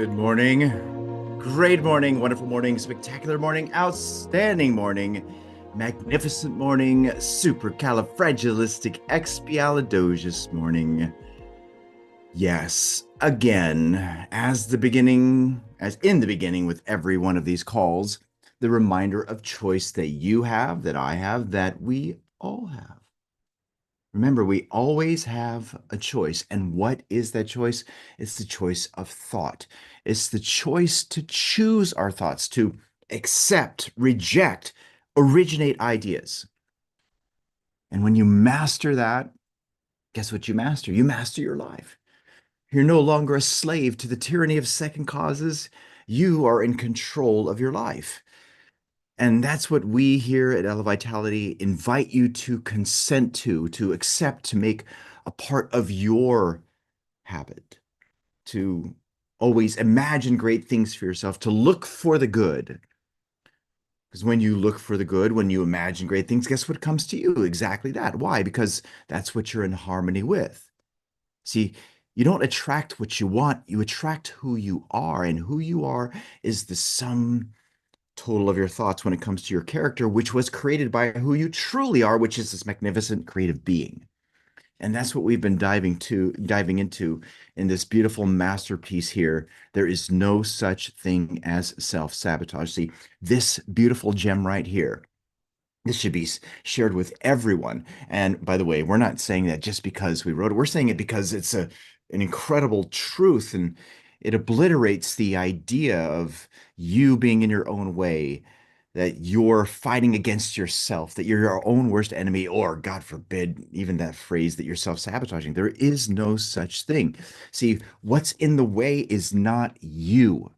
Good morning. Great morning, wonderful morning, spectacular morning, outstanding morning, magnificent morning, supercalifragilisticexpialidocious morning. Yes, again, as in the beginning with every one of these calls, the reminder of choice that you have, that I have, that we all have. Remember, we always have a choice. And what is that choice? It's the choice of thought. It's the choice to choose our thoughts, to accept, reject, originate ideas. And when you master that, guess what you master? You master your life. You're no longer a slave to the tyranny of second causes. You are in control of your life. And that's what we here at Elevitality invite you to consent to accept, to make a part of your habit, to always imagine great things for yourself, to look for the good. Because when you look for the good, when you imagine great things, guess what comes to you? Exactly that. Why? Because that's what you're in harmony with. See, you don't attract what you want, you attract who you are, and who you are is the sum total of your thoughts when it comes to your character, which was created by who you truly are, which is this magnificent creative being. And that's what we've been diving into in this beautiful masterpiece here. There is no such thing as self-sabotage. See, this beautiful gem right here, this should be shared with everyone. And by the way, we're not saying that just because we wrote it. We're saying it because it's an incredible truth, and it obliterates the idea of you being in your own way, that you're fighting against yourself, that you're your own worst enemy, or God forbid, even that phrase that you're self-sabotaging. There is no such thing. See, what's in the way is not you.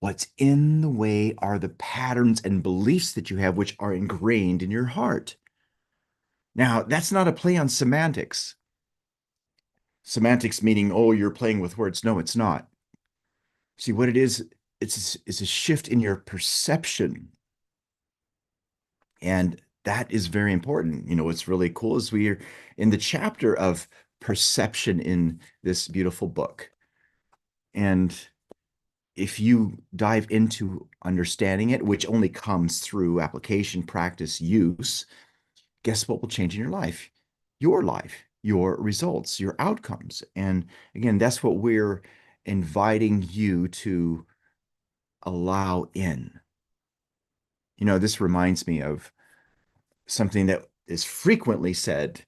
What's in the way are the patterns and beliefs that you have, which are ingrained in your heart. Now, that's not a play on semantics. Semantics meaning, oh, you're playing with words. No, it's not. See, what it is, it's a shift in your perception. And that is very important. What's really cool is we are in the chapter of perception in this beautiful book. And if you dive into understanding it, which only comes through application, practice, use, guess what will change in your life? Your life, your results, your outcomes. And again, that's what we're inviting you to allow in. This reminds me of something that is frequently said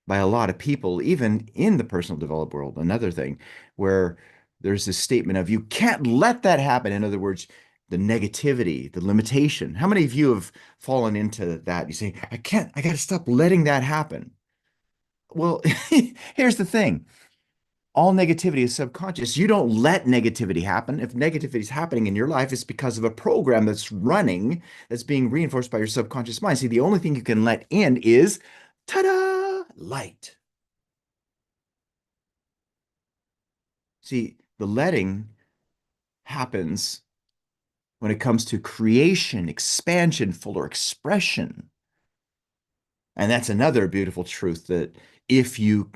by a lot of people, even in the personal development world. Another thing where there's this statement of you can't let that happen. In other words, the negativity, the limitation. How many of you have fallen into that? You say, I got to stop letting that happen. Well, here's the thing. All negativity is subconscious. You don't let negativity happen. If negativity is happening in your life, it's because of a program that's running, that's being reinforced by your subconscious mind. See, the only thing you can let in is, ta-da, light. See, the letting happens when it comes to creation, expansion, fuller expression. And that's another beautiful truth that if you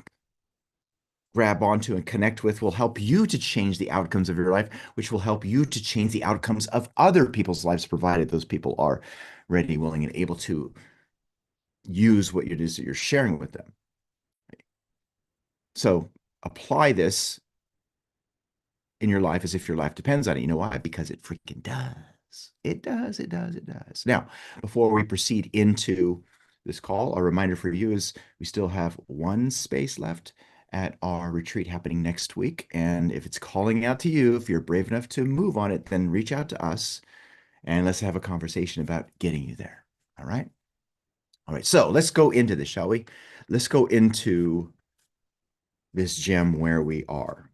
grab onto and connect with will help you to change the outcomes of your life, which will help you to change the outcomes of other people's lives, provided those people are ready, willing, and able to use what it is that you're sharing with them. So apply this in your life as if your life depends on it. You know why? Because it freaking does. It does, it does, it does. Now, before we proceed into this call, a reminder for you is we still have one space left at our retreat happening next week. And if it's calling out to you, if you're brave enough to move on it, then reach out to us and let's have a conversation about getting you there. All right. All right. So let's go into this, shall we? Let's go into this gem where we are.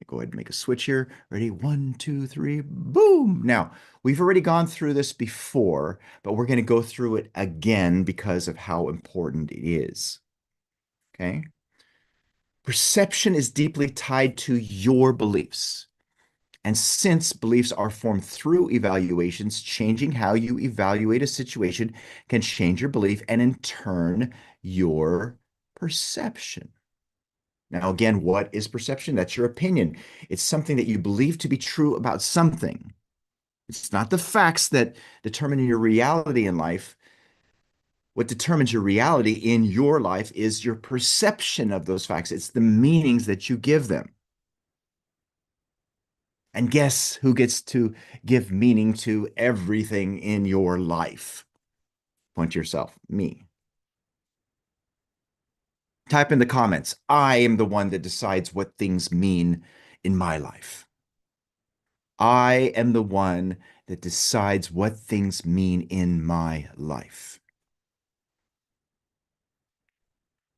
Go ahead and make a switch here. Ready? 1, 2, 3, boom. Now, we've already gone through this before, but we're going to go through it again because of how important it is. Okay? Perception is deeply tied to your beliefs. And since beliefs are formed through evaluations, changing how you evaluate a situation can change your belief and in turn, your perception. Now, again, what is perception? That's your opinion. It's something that you believe to be true about something. It's not the facts that determine your reality in life. What determines your reality in your life is your perception of those facts. It's the meanings that you give them. And guess who gets to give meaning to everything in your life? Point to yourself, me. Type in the comments. I am the one that decides what things mean in my life. I am the one that decides what things mean in my life.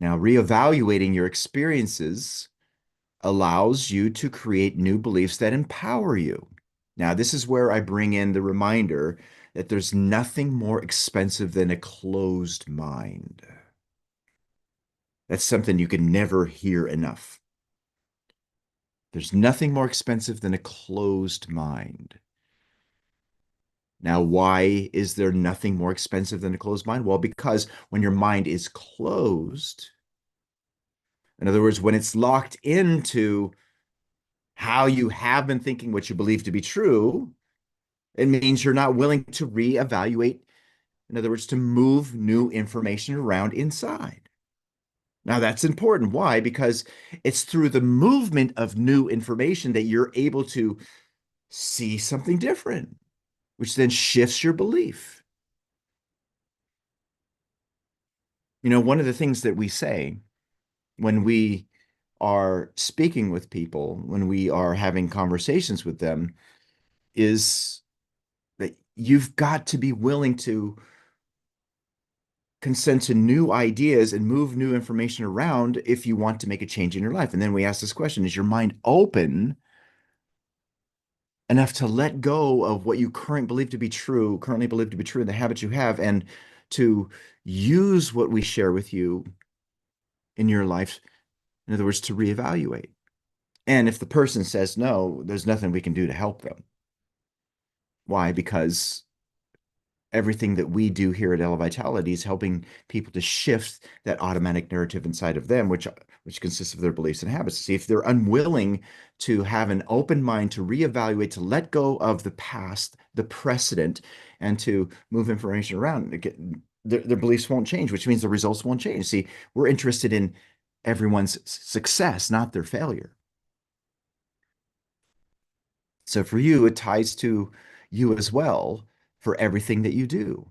Now, reevaluating your experiences allows you to create new beliefs that empower you. Now, this is where I bring in the reminder that there's nothing more expensive than a closed mind. That's something you can never hear enough. There's nothing more expensive than a closed mind. Now, why is there nothing more expensive than a closed mind? Well, because when your mind is closed, in other words, when it's locked into how you have been thinking what you believe to be true, it means you're not willing to reevaluate, in other words, to move new information around inside. Now, that's important. Why? Because it's through the movement of new information that you're able to see something different, which then shifts your belief. You know, one of the things that we say when we are speaking with people, when we are having conversations with them, is that you've got to be willing to consent to new ideas and move new information around if you want to make a change in your life. And then we ask this question, is your mind open enough to let go of what you currently believe to be true, the habits you have, and to use what we share with you in your life, in other words, to reevaluate. And if the person says no, there's nothing we can do to help them. Why? Because everything that we do here at Elevitality is helping people to shift that automatic narrative inside of them, which consists of their beliefs and habits. See, if they're unwilling to have an open mind to reevaluate, to let go of the past, the precedent, and to move information around, their beliefs won't change, which means the results won't change. See, we're interested in everyone's success, not their failure. So for you, it ties to you as well for everything that you do.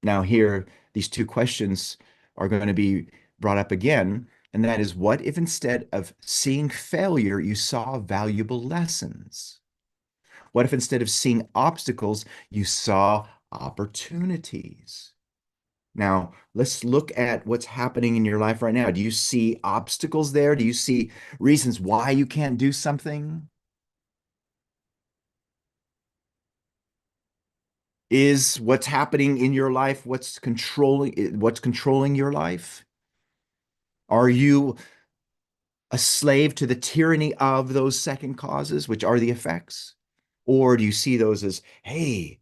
Now, here, these two questions are going to be brought up again. And that is, what if instead of seeing failure, you saw valuable lessons? What if instead of seeing obstacles, you saw opportunities? Now, let's look at what's happening in your life right now. Do you see obstacles there? Do you see reasons why you can't do something? Is what's happening in your life what's controlling your life? Are you a slave to the tyranny of those second causes, which are the effects? Or do you see those as, hey,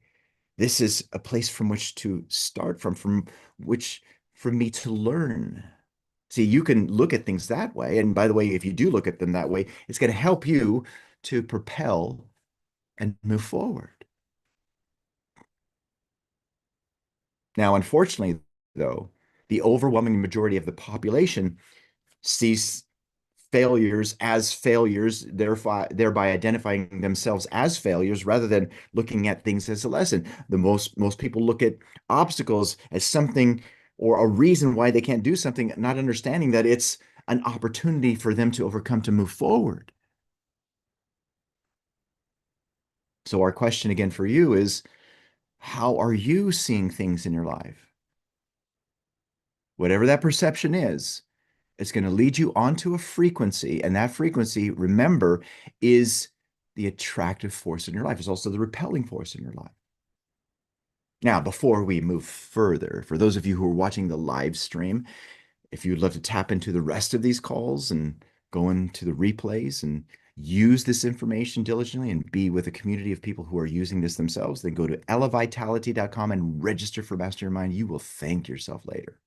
this is a place from which to start from which for me to learn? See, you can look at things that way. And by the way, if you do look at them that way, it's going to help you to propel and move forward. Now, unfortunately, though, the overwhelming majority of the population sees failures as failures, thereby identifying themselves as failures rather than looking at things as a lesson. Most people look at obstacles as something or a reason why they can't do something, not understanding that it's an opportunity for them to overcome to move forward. So our question again for you is, how are you seeing things in your life? Whatever that perception is, it's going to lead you onto a frequency. And that frequency, remember, is the attractive force in your life. It's also the repelling force in your life. Now, before we move further, for those of you who are watching the live stream, if you'd love to tap into the rest of these calls and go into the replays and use this information diligently and be with a community of people who are using this themselves, then go to elevitality.com and register for Master Your Mind. You will thank yourself later.